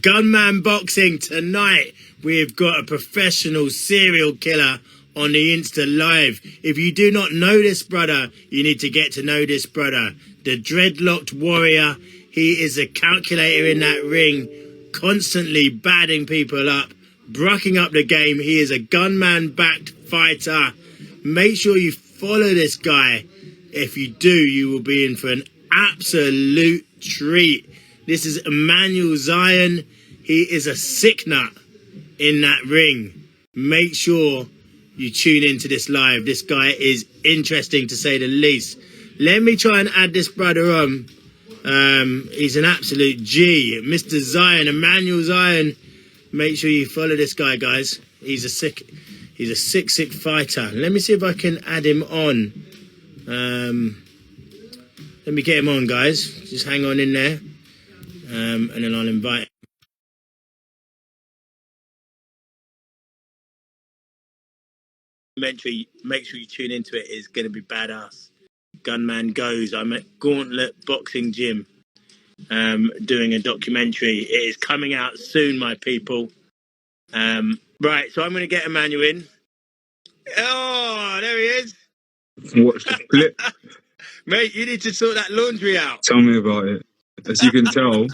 Gunman boxing tonight. We've got a professional serial killer on the Insta Live. If you do not know this brother, you need to get to know this brother. The dreadlocked warrior. He is a calculator in that ring, constantly badding people up, brucking up the game. He is a gunman-backed fighter. Make sure you follow this guy. If you do, you will be in for an absolute treat. This is Emmanuel Zion. He is a sick nut in that ring. Make sure you tune into this live. This guy is interesting to say the least. Let me try and add this brother on. He's an absolute G. Mr. Zion, Emmanuel Zion. Make sure you follow this guy, guys. He's a sick fighter. Let me see if I can add him on. Let me get him on, guys. Just hang on in there. And then I'll invite him. Make sure you tune into it. It's going to be badass. Gunman Goes. I'm at Gauntlet Boxing Gym doing a documentary. It is coming out soon, my people. Right, so I'm going to get Emmanuel in. Oh, there he is. Watch the clip. Mate, you need to sort that laundry out. Tell me about it. As you can tell,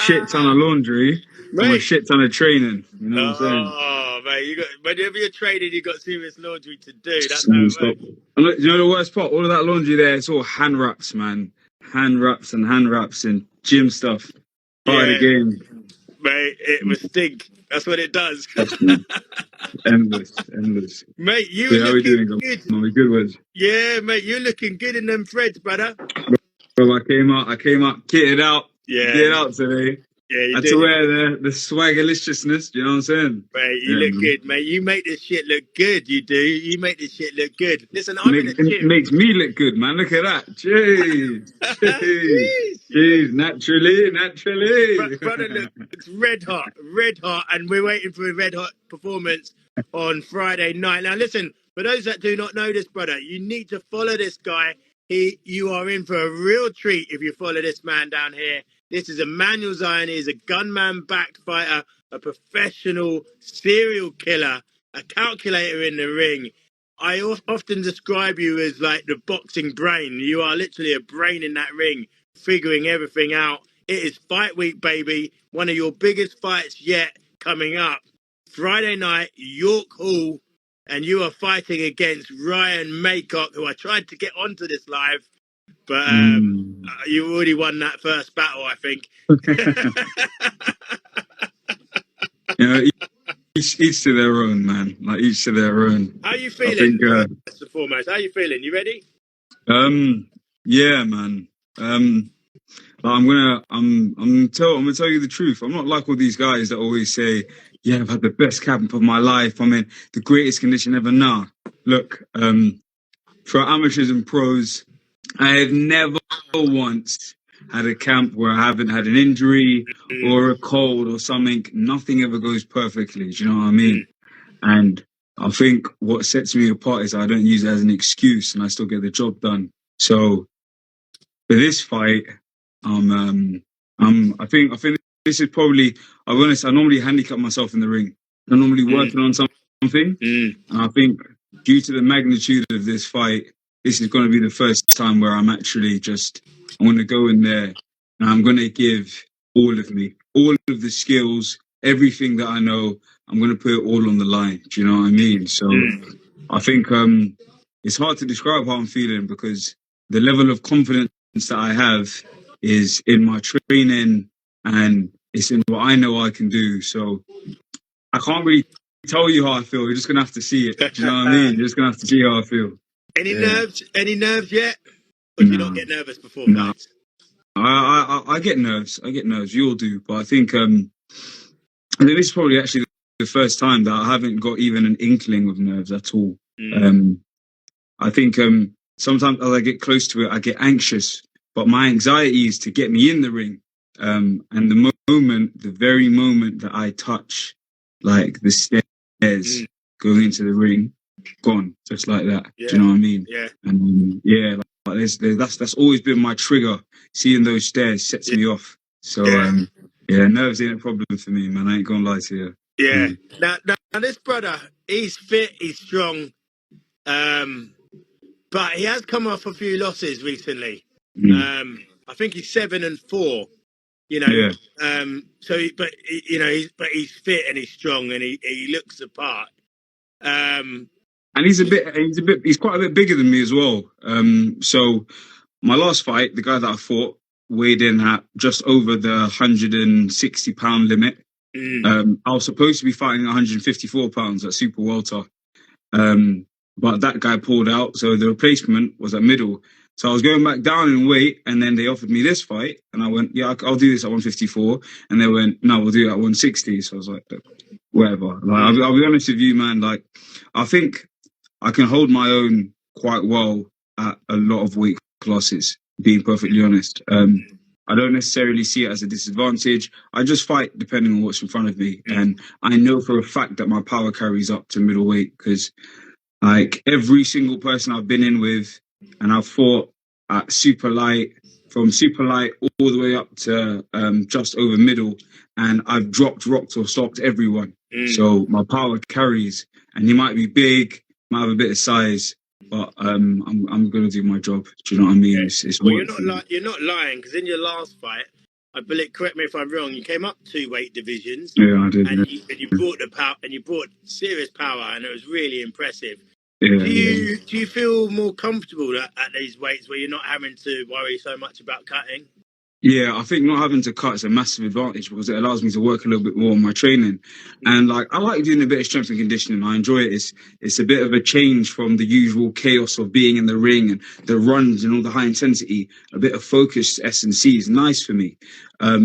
shit ton of laundry, and a shit ton of training. You know what I'm saying? Oh, mate, whenever you're training, you got serious laundry to do. That's how it works. And you know the worst part? All of that laundry there, it's all hand wraps, man. Hand wraps and gym stuff. Part of the game. Mate, it will stink. That's what it does. endless. Mate, you how we doing? good. Are we good, Wes? Yeah, mate, you're looking good in them threads, brother. Bro, I came up, kitted out. Yeah. Kitted out today. Yeah, you had to wear the swaggerliciousness, you know what I'm saying? Mate, you look good, mate. You make this shit look good, you do. You make this shit look good. Listen, I'm in the gym. It makes me look good, man. Look at that. Jeez. Jeez. Naturally. Brother looks red hot. And we're waiting for a red hot performance on Friday night. Now, listen, for those that do not know this brother, you need to follow this guy. You are in for a real treat if you follow this man down here. This is Emmanuel Zion. He's a gunman-backed fighter, a professional serial killer, a calculator in the ring. I often describe you as like the boxing brain. You are literally a brain in that ring, figuring everything out. It is fight week, baby. One of your biggest fights yet coming up. Friday night, York Hall, and you are fighting against Ryan Maycock, who I tried to get onto this live. But you already won that first battle, I think. Each to their own, man. Like each to their own. How you feeling? First and foremost, how you feeling? You ready? Yeah, man. I'm gonna tell you the truth. I'm not like all these guys that always say, "Yeah, I've had the best camp of my life. I'm in the greatest condition ever." Nah, look, for amateurs and pros, I have never once had a camp where I haven't had an injury or a cold or something. Nothing ever goes perfectly. Do you know what I mean? And I think what sets me apart is I don't use it as an excuse and I still get the job done. So for this fight, I think this is probably, I'll be honest, I normally handicap myself in the ring. I'm normally working on something. And I think due to the magnitude of this fight, this is going to be the first time where I'm actually I'm going to go in there and I'm going to give all of me, all of the skills, everything that I know, I'm going to put it all on the line. Do you know what I mean? So I think it's hard to describe how I'm feeling because the level of confidence that I have is in my training and it's in what I know I can do. So I can't really tell you how I feel. You're just going to have to see it. Do you know what I mean? You're just going to have to see how I feel. Any nerves? Any nerves yet? Or do you not get nervous before fights? I get nerves. You all do. But I think this is probably actually the first time that I haven't got even an inkling of nerves at all. I think sometimes as I get close to it, I get anxious. But my anxiety is to get me in the ring. And the very moment that I touch like the stairs, going into the ring, gone just like that. Yeah. Do you know what I mean? Yeah. And yeah, that's always been my trigger. Seeing those stairs sets me off. So Yeah. yeah, nerves ain't a problem for me, man. I ain't gonna lie to you. Yeah. Now this brother, he's fit, he's strong, but he has come off a few losses recently. Mm. I think he's 7-4. You know, Yeah. he's fit and he's strong and he looks the part. And he's quite a bit bigger than me as well. So my last fight, the guy that I fought weighed in at just over the 160-pound limit. I was supposed to be fighting 154 pounds at super welter. But that guy pulled out, so the replacement was at middle. So I was going back down in weight, and then they offered me this fight, and I went, yeah, I'll do this at 154. And they went, no, we'll do it at 160. So I was like, whatever. Like, I'll be honest with you, man. Like, I think I can hold my own quite well at a lot of weight classes, being perfectly honest. I don't necessarily see it as a disadvantage. I just fight depending on what's in front of me. And I know for a fact that my power carries up to middleweight because like every single person I've been in with, and I've fought at super light, from super light all the way up to just over middle, and I've rocked or stopped everyone. So my power carries, and you might be big, might have a bit of size, but I'm gonna do my job. Do you know what I mean? It's well, you're not lying, because in your last fight, I believe, correct me if I'm wrong, you came up 2 weight divisions. Yeah, I did. And you brought the power, and you brought serious power, and it was really impressive. Yeah, do you feel more comfortable at these weights where you're not having to worry so much about cutting? Yeah, I think not having to cut is a massive advantage because it allows me to work a little bit more on my training. And like I like doing a bit of strength and conditioning. I enjoy it. It's a bit of a change from the usual chaos of being in the ring and the runs and all the high intensity. A bit of focused S&C is nice for me.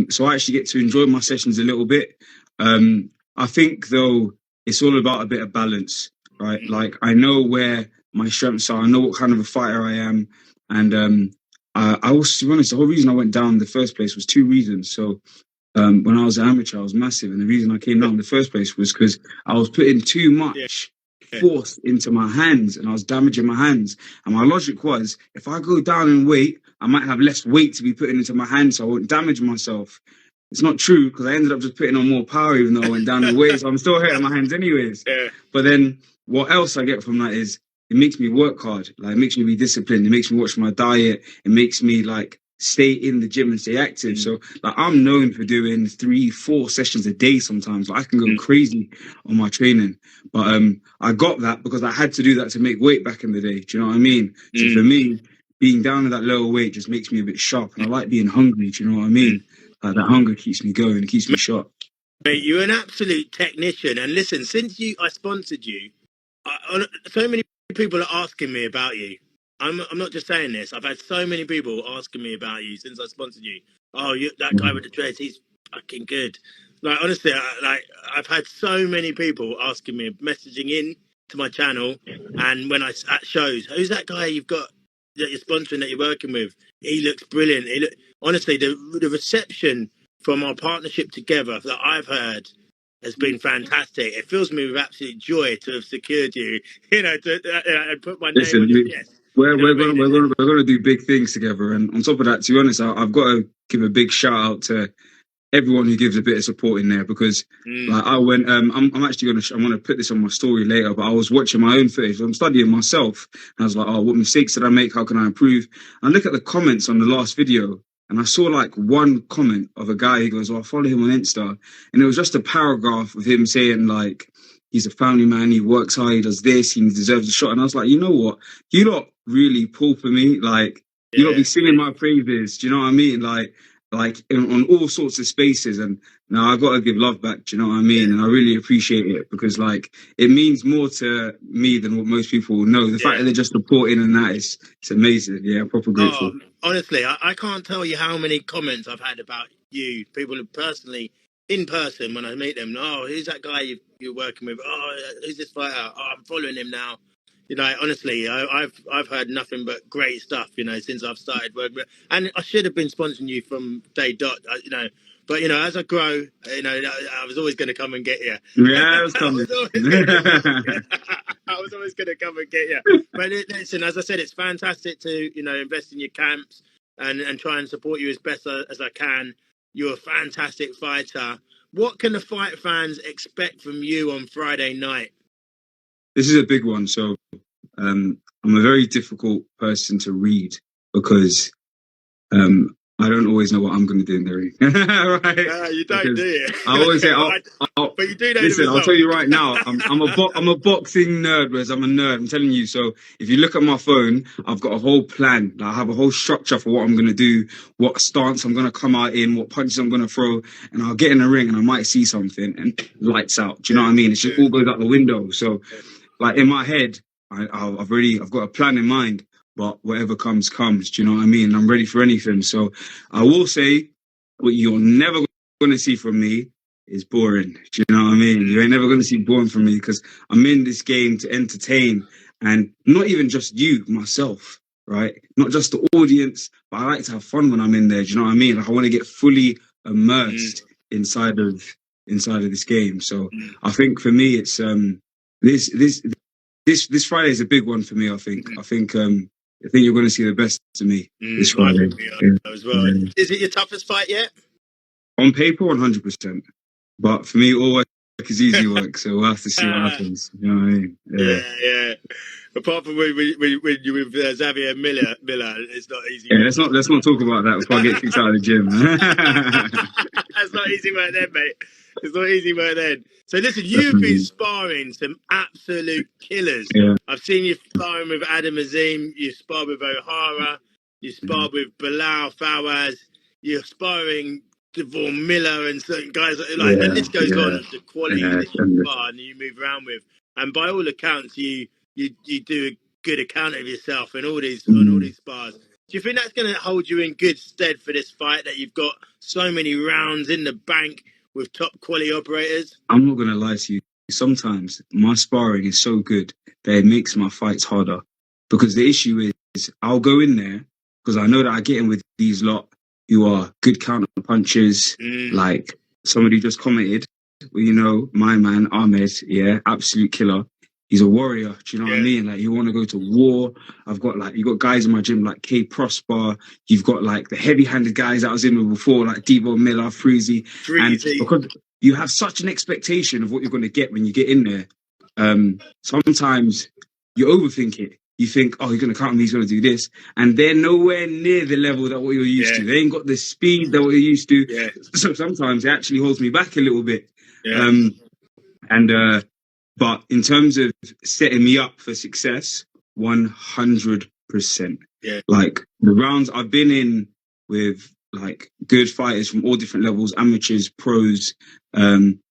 So I actually get to enjoy my sessions a little bit. I think though it's all about a bit of balance, right? Like I know where my strengths are. I know what kind of a fighter I am, and I was, to be honest, the whole reason I went down in the first place was 2 reasons. So when I was an amateur, I was massive. And the reason I came down in the first place was because I was putting too much force into my hands and I was damaging my hands. And my logic was, if I go down in weight, I might have less weight to be putting into my hands so I won't damage myself. It's not true because I ended up just putting on more power even though I went down in weight. So I'm still hurting my hands anyways. But then what else I get from that is, it makes me work hard. Like, it makes me be disciplined. It makes me watch my diet. It makes me like stay in the gym and stay active. So like I'm known for doing 3-4 sessions a day sometimes. Like, I can go crazy on my training. But I got that because I had to do that to make weight back in the day. Do you know what I mean? So for me, being down at that lower weight just makes me a bit sharp. And I like being hungry. Do you know what I mean? Like, that hunger keeps me going. It keeps me sharp. Mate, you're an absolute technician. And listen, since I sponsored you, so many people are asking me about you. I'm not just saying this. I've had so many people asking me about you since I sponsored you. Oh, that guy with the dreads, he's fucking good. Like, honestly, I've had so many people asking me, messaging in to my channel, and when at shows, who's that guy you've got that you're sponsoring, that you're working with? He looks brilliant. Honestly, the reception from our partnership together that I've heard has been fantastic. It fills me with absolute joy to have secured you, and put my name on your chest. We're gonna do big things together. And on top of that, to be honest, I've got to give a big shout out to everyone who gives a bit of support in there because like I went, I'm actually gonna put this on my story later, but I was watching my own footage. I'm studying myself, and I was like, oh, what mistakes did I make? How can I improve? And I look at the comments on the last video. And I saw like one comment of a guy who goes, oh, I follow him on Insta. And it was just a paragraph of him saying like, he's a family man, he works hard, he does this, he deserves a shot. And I was like, you know what? You lot really pull for me. Like, you lot be singing my praises. Do you know what I mean? Like on all sorts of spaces. And now I got to give love back. Do you know what I mean? And I really appreciate it because like it means more to me than what most people will know. The fact that they're just supporting and that is, it's amazing. Yeah, I'm proper grateful. Honestly, I can't tell you how many comments I've had about you. People have personally, in person, when I meet them, oh, who's that guy you're working with? Oh, who's this fighter? Oh, I'm following him now. Honestly, I've heard nothing but great stuff, since I've started working. And I should have been sponsoring you from day dot. But you know, as I grow, you know, I was always going to come and get you. Yeah, it's I coming. was always going to I was always going to come and get you. But listen, as I said, it's fantastic to, you know, invest in your camps and try and support you as best as I can. You're a fantastic fighter. What can the fight fans expect from you on Friday night? This is a big one. So I'm a very difficult person to read because I don't always know what I'm going to do in the ring. Right? You don't, Because do you? I always say, but you do know listen, the I'll result. tell you right now, I'm a boxing nerd, whereas I'm a nerd. I'm telling you. So if you look at my phone, I've got a whole plan. I have a whole structure for what I'm going to do, what stance I'm going to come out in, what punches I'm going to throw, and I'll get in the ring and I might see something and lights out. Do you know what I mean? It just all goes out the window. So, like in my head, I've got a plan in mind. But whatever comes. Do you know what I mean? I'm ready for anything. So I will say, what you're never going to see from me is boring. Do you know what I mean? You ain't never going to see boring from me because I'm in this game to entertain, and not even just you, myself, right? Not just the audience, but I like to have fun when I'm in there. Do you know what I mean? Like I want to get fully immersed inside of this game. So I think for me, it's this Friday is a big one for me. I think you're going to see the best of me this Friday. As well. Yeah. Is it your toughest fight yet? On paper, 100%. But for me, all work is easy work, so we'll have to see what happens. You know what I mean? Yeah. Apart from when you with Xavier Miller, it's not easy. Yeah, let's not talk about that before I get kicked out of the gym. That's not easy work then, mate. It's not easy work then. So listen, you've been sparring some absolute killers. Yeah. I've seen you sparring with Adam Azim. You sparred with O'Hara. You sparred with Bilal Fawaz. You're sparring Devon Miller and certain guys like the list goes on of the quality that you spar and you move around with. And by all accounts, you do a good account of yourself in all these spars. Do you think that's going to hold you in good stead for this fight, that you've got so many rounds in the bank with top quality operators? I'm not going to lie to you. Sometimes my sparring is so good that it makes my fights harder. Because the issue is I'll go in there because I know that I get in with these lot who are good counter punchers. Like somebody just commented, well, you know, my man, Ahmed, absolute killer. He's a warrior. Do you know what I mean? Like, you want to go to war. I've got you got guys in my gym like K Prosper. You've got like the heavy-handed guys that I was in with before, like Devo Miller, Freezy. And because you have such an expectation of what you're going to get when you get in there, sometimes you overthink it. You think, oh, he's going to count me, he's going to do this. And they're nowhere near the level that what you're used to. They ain't got the speed that what you're used to. So sometimes it actually holds me back a little bit. But in terms of setting me up for success, 100%. Like the rounds I've been in with like good fighters from all different levels, amateurs, pros,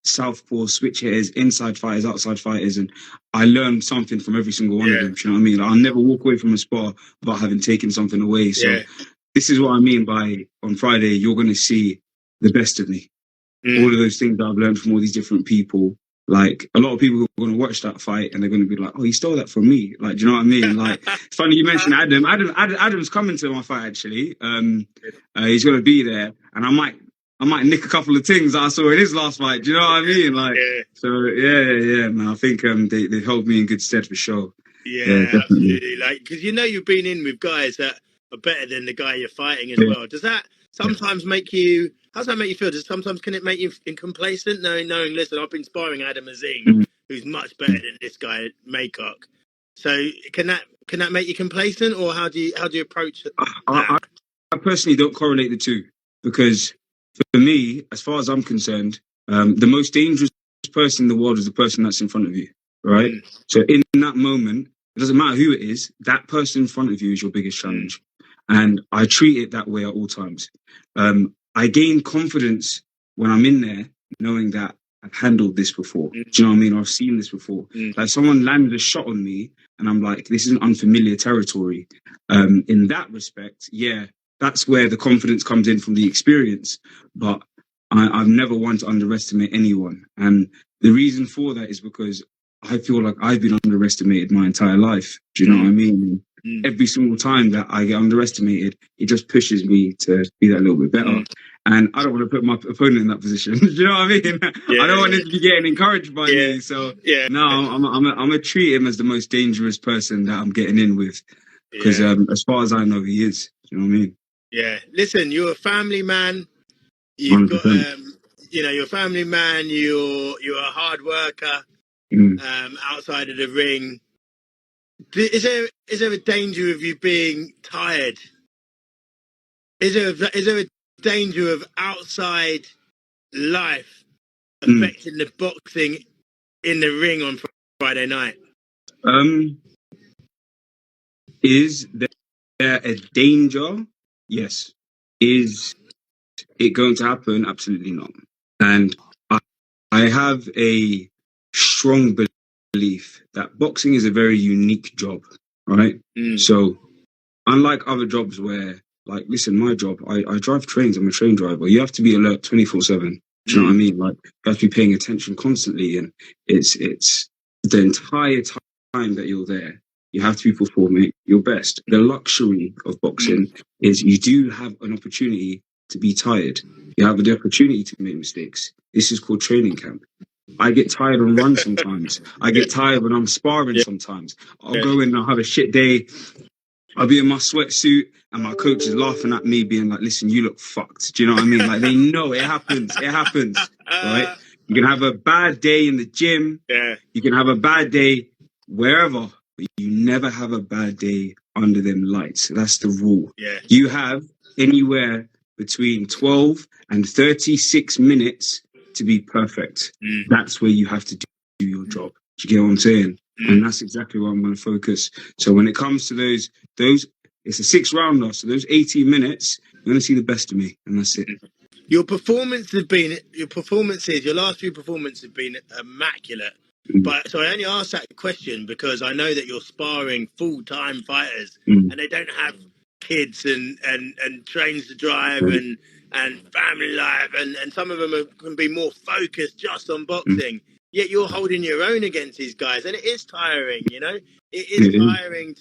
southpaw, switch hitters, inside fighters, outside fighters, and I learned something from every single one of them. Do you know what I mean? Like, I'll never walk away from a spar without having taken something away. So this is what I mean by on Friday, you're going to see the best of me. All of those things that I've learned from all these different people. Like, a lot of people who are going to watch that fight and they're going to be like, oh, he stole that from me. Like, do you know what I mean? Like, it's funny you mentioned Adam. Adam's coming to my fight, actually. He's going to be there. And I might nick a couple of things that I saw in his last fight. Do you know what I mean? Like, so, man. I think they've held me in good stead for sure. Yeah, absolutely. Like, because you know you've been in with guys that are better than the guy you're fighting as well. Does that sometimes make you... How does that make you feel? Can it make you complacent, knowing, listen, I've been sparring Adam Azim, who's much better than this guy, Maycock. So can that make you complacent, or how do you approach it? I personally don't correlate the two, because for me, as far as I'm concerned, the most dangerous person in the world is the person that's in front of you, right? So in that moment, it doesn't matter who it is, that person in front of you is your biggest challenge. And I treat it that way at all times. I gain confidence when I'm in there, knowing that I've handled this before. Do you know what I mean? I've seen this before. Like, someone landed a shot on me and I'm like, this is an unfamiliar territory. In that respect, that's where the confidence comes in, from the experience. But I've never wanted to underestimate anyone. And the reason for that is because I feel like I've been underestimated my entire life. Do you know what I mean? Every single time that I get underestimated, it just pushes me to be that little bit better. And I don't want to put my opponent in that position. Do you know what I mean? I don't want him to be getting encouraged by me. So no, I'm gonna treat him as the most dangerous person that I'm getting in with, because as far as I know, he is. Do you know what I mean? Yeah. Listen, you're a family man. You've 100%. got, you're a family man. You're a hard worker. Outside of the ring, is there a danger of you being tired? Is there a danger of outside life affecting the boxing in the ring on Friday night? Is there a danger? Yes. Is it going to happen? Absolutely not. And I have a strong belief that boxing is a very unique job, right? So unlike other jobs where, like, listen, my job, I drive trains, I'm a train driver. You have to be alert 24/7. Do you know what I mean? Like, you have to be paying attention constantly, and it's the entire time that you're there, you have to be performing your best. The luxury of boxing is you do have an opportunity to be tired. You have the opportunity to make mistakes. This is called training camp. I get tired on run sometimes. I get tired when I'm sparring sometimes. I'll go in and I'll have a shit day. I'll be in my sweatsuit and my coach is laughing at me, being like, listen, you look fucked. Do you know what I mean? Like, they know it happens. It happens, right? You can have a bad day in the gym. You can have a bad day wherever, but you never have a bad day under them lights. That's the rule. You have anywhere between 12 and 36 minutes to be perfect. That's where you have to do your job. Do you get what I'm saying? And that's exactly where I'm going to focus. So when it comes to those, it's a 6-rounder. So those 18 minutes, you're going to see the best of me, and that's it. Your last few performances have been immaculate. But so I only asked that question because I know that you're sparring full-time fighters, and they don't have kids and trains to drive and family life, and some of them can be more focused just on boxing. Yet you're holding your own against these guys, and it is tiring, you know? It is tiring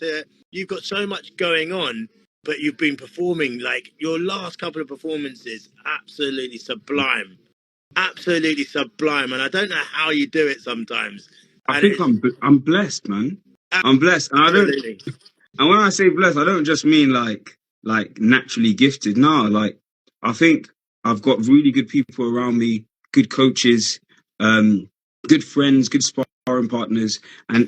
you've got so much going on, but you've been performing, like, your last couple of performances, absolutely sublime. Absolutely sublime, and I don't know how you do it sometimes. I think I'm blessed, man. I'm blessed, and and when I say blessed, I don't just mean like naturally gifted. No, like, I think I've got really good people around me, good coaches, good friends, good sparring partners, and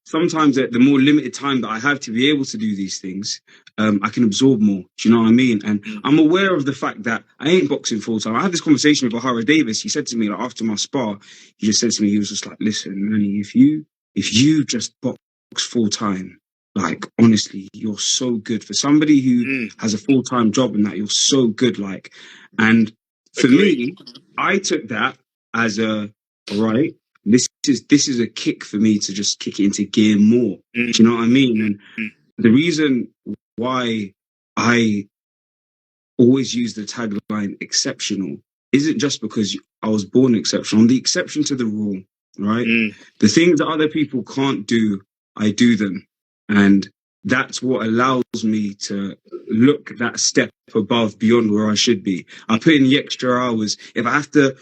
sometimes the more limited time that I have to be able to do these things, I can absorb more. Do you know what I mean? And I'm aware of the fact that I ain't boxing full time. I had this conversation with O'Hara Davis. He said to me, like, after my spar, he just said to me, he was just like, listen, Manny, if you just box full time, like, honestly, you're so good. For somebody who has a full-time job and that, you're so good. Like, and for me, I took that as all right, this is a kick for me to just kick it into gear more. Do you know what I mean? And the reason why I always use the tagline exceptional isn't just because I was born exceptional. I'm the exception to the rule, right? The things that other people can't do, I do them. And that's what allows me to look that step above, beyond where I should be. I put in the extra hours. If I have to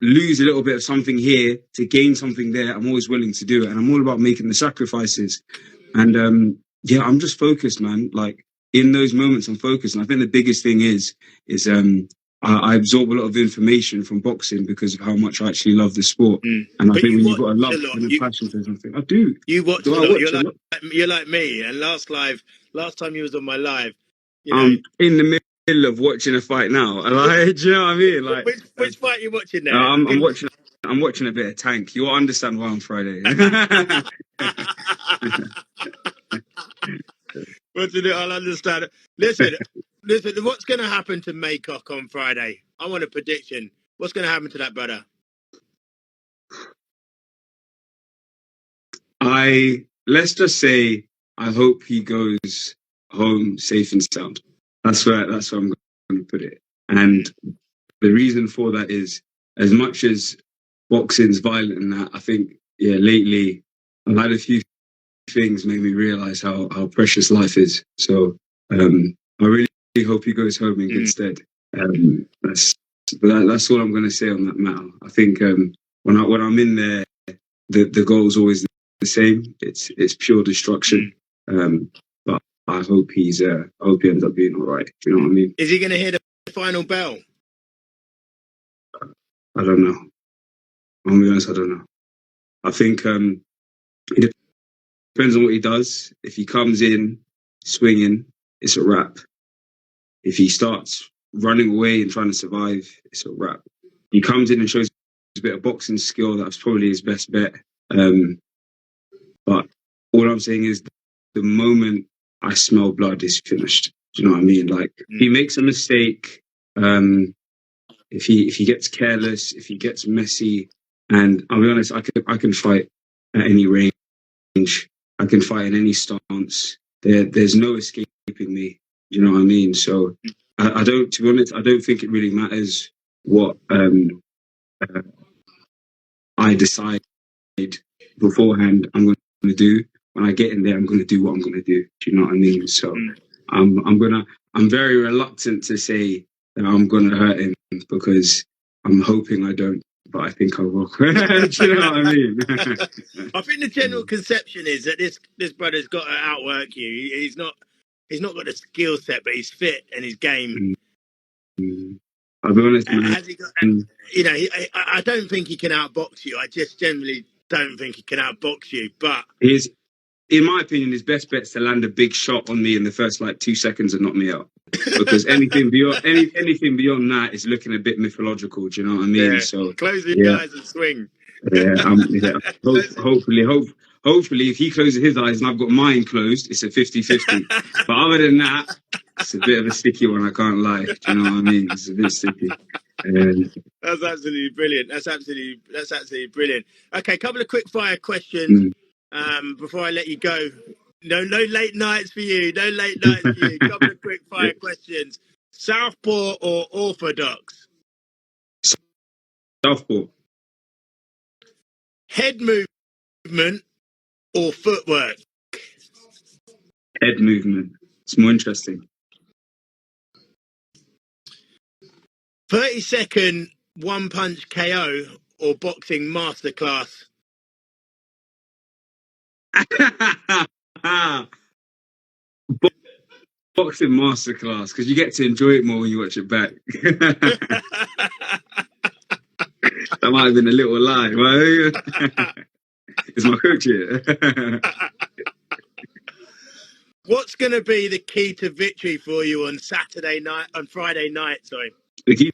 lose a little bit of something here to gain something there, I'm always willing to do it. And I'm all about making the sacrifices. And I'm just focused, man. Like, in those moments, I'm focused. And I think the biggest thing is I absorb a lot of information from boxing because of how much I actually love the sport. And I think when you've got a love and a passion for something, I do. You watch a lot. You're like me. And last time you was on my live, I'm in the middle of watching a fight now. Like, do you know what I mean? Like, which fight are you watching there? I'm watching a bit of Tank. You'll understand why on Friday. I'll understand. Listen, what's going to happen to Maycock on Friday? I want a prediction. What's going to happen to that brother? Let's just say, I hope he goes home safe and sound. That's where I'm going to put it. And the reason for that is, as much as boxing's violent and that, I think, lately I've had a few things made me realize how precious life is. So I really hope he goes home in good stead. That's all I'm going to say on that matter. I think when I'm in there, the goal is always the same. It's pure destruction. But I hope I hope he ends up being all right. You know what I mean? Is he going to hear the final bell? I don't know. I'll be honest, I don't know. I think it depends on what he does. If he comes in swinging, it's a wrap. If he starts running away and trying to survive, it's a wrap. He comes in and shows a bit of boxing skill. That's probably his best bet. But all I'm saying is the moment I smell blood is finished. Do you know what I mean? Like, if he makes a mistake, if he gets careless, if he gets messy, and I'll be honest, I can fight at any range. I can fight in any stance. There's no escaping me. You know what I mean? So I don't, to be honest, I don't think it really matters what I decide beforehand I'm going to do. When I get in there, I'm going to do what I'm going to do. Do you know what I mean? So I'm very reluctant to say that I'm going to hurt him because I'm hoping I don't, but I think I will. Do you know what I mean? I think the general conception is that this brother's got to outwork you. He's not got the skill set, but he's fit and he's game. I'll be honest, man. Has he got, you know, I don't think he can outbox you. I just generally don't think he can outbox you. But he's, in my opinion, his best bet's to land a big shot on me in the first 2 seconds and knock me out. Because anything beyond that is looking a bit mythological. Do you know what I mean? Yeah. So close your eyes and swing. Hopefully, if he closes his eyes and I've got mine closed, it's a 50-50. But other than that, it's a bit of a sticky one. I can't lie. Do you know what I mean? It's a bit sticky. That's absolutely brilliant. That's absolutely brilliant. Okay, a couple of quick fire questions before I let you go. No late nights for you. No late nights for you. Couple of quick fire questions. Southpaw or orthodox? Southpaw. Head movement or footwork? Head movement. It's more interesting. 30-second one punch KO or boxing masterclass? Boxing masterclass, because you get to enjoy it more when you watch it back. That might have been a little lie. It's my coach here. What's going to be the key to victory for you on Friday night? Sorry. The key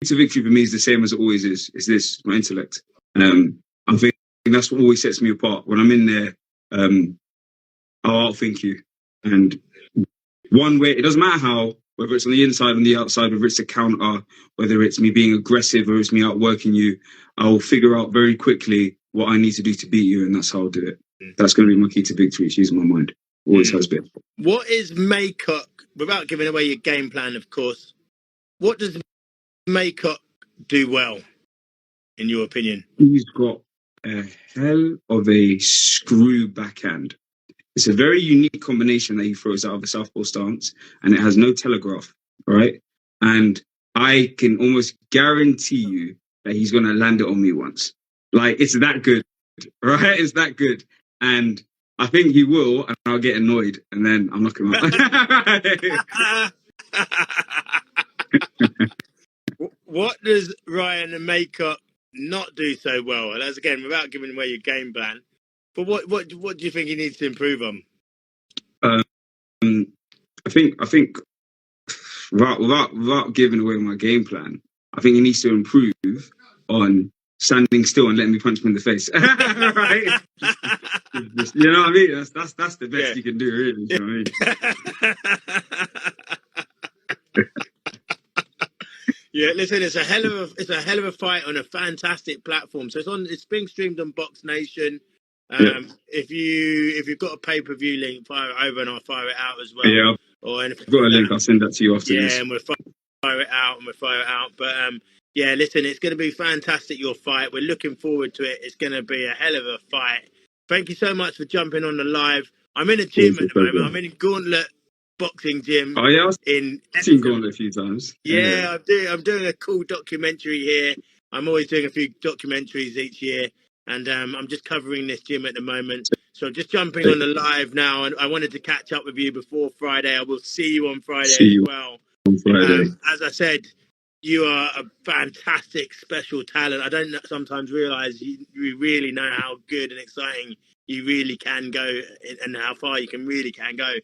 to victory for me is the same as it always is. It's this, my intellect. I think that's what always sets me apart. When I'm in there, I'll outthink you. And one way, it doesn't matter how, whether it's on the inside or on the outside, whether it's a counter, whether it's me being aggressive or it's me outworking you, I'll figure out very quickly what I need to do to beat you, and that's how I'll do it. That's going to be my key to victory. It's using my mind. Always has been. What is Maycock, without giving away your game plan, of course, what does Maycock do well, in your opinion? He's got a hell of a screw backhand. It's a very unique combination that he throws out of a southpaw stance, and it has no telegraph, right? And I can almost guarantee you that he's going to land it on me once. Like, it's that good, right? It's that good. And I think he will, and I'll get annoyed, and then I'll knock him out. What does Ryan and Maycock not do so well? And that's, again, without giving away your game plan. But what do you think he needs to improve on? I think without giving away my game plan, I think he needs to improve on standing still and letting me punch him in the face. Right? You know what I mean? That's the best you can do, really. You know what I mean? Yeah, listen, it's a hell of a fight on a fantastic platform. So it's being streamed on Box Nation. If you've got a pay-per-view link, fire it over and I'll fire it out as well. Yeah, or anything. I've got a link. I'll send that to you after this. Yeah, and we'll fire it out. But yeah, listen, it's going to be fantastic, your fight. We're looking forward to it. It's going to be a hell of a fight. Thank you so much for jumping on the live. I'm in a gym at the moment. I'm in Gauntlet boxing gym Oh yeah, in I've seen Epsom. Gauntlet a few times. Yeah, I'm doing a cool documentary here. I'm always doing a few documentaries each year, and I'm just covering this gym at the moment. So I'm just jumping on the live now, and I wanted to catch up with you before Friday. I will see you on Friday See as you well. on Friday. As I said, you are a fantastic special talent. I don't sometimes realize you really know how good and exciting you really can go, and how far you really can go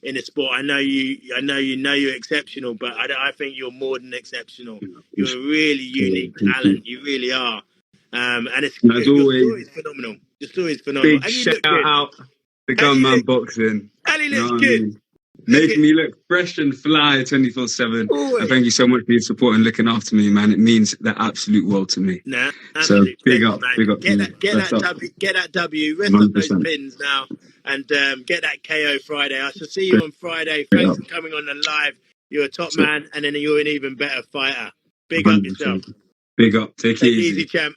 in the sport. I know you're exceptional, but I think you're more than exceptional. You're a really unique talent. You really are. And As your always, story is phenomenal. Your story is phenomenal, big and you shout look good. out to And you Gunman Boxing. You know looks what I good. mean? Look Making at me look fresh and fly 24/7. always. And thank you so much for your support and looking after me, man. It means the absolute world to me. Nah, So absolute big pleasure, up, man. big up to you. Get Rest that up, W, get that W. Rest up those 100%. pins now, and get that KO Friday. I shall see you on Friday. Straight Thanks up, for coming on the live. You're a top so man, and then you're an even better fighter. Big up yourself. 100%. Big up. Take it Take it easy, easy. champ.